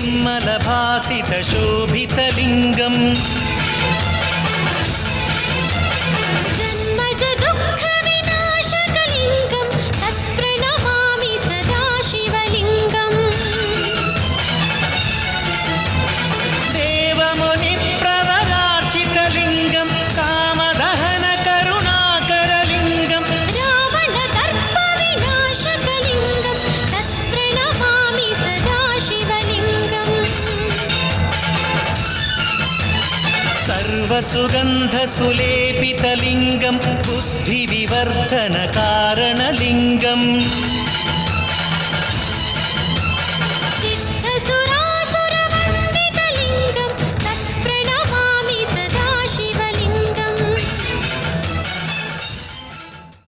निर्मलभासितशोभितलिङ्गम् जन्मजदुःखविनाशकलिङ्गं तत्प्रणमामि सदा शिवलिङ्गम् देवमुनिप्रवरार्चितलिङ्गं कामदहनकरुणाकरलिङ्गं रावणदर्पविनाशकलिङ्गं तत्प्रणमामि सदा शिवलिङ्गम् सर्वसुगन्धसुलेपितलिङ्गं बुद्धिविवर्धनकारणलिङ्गम्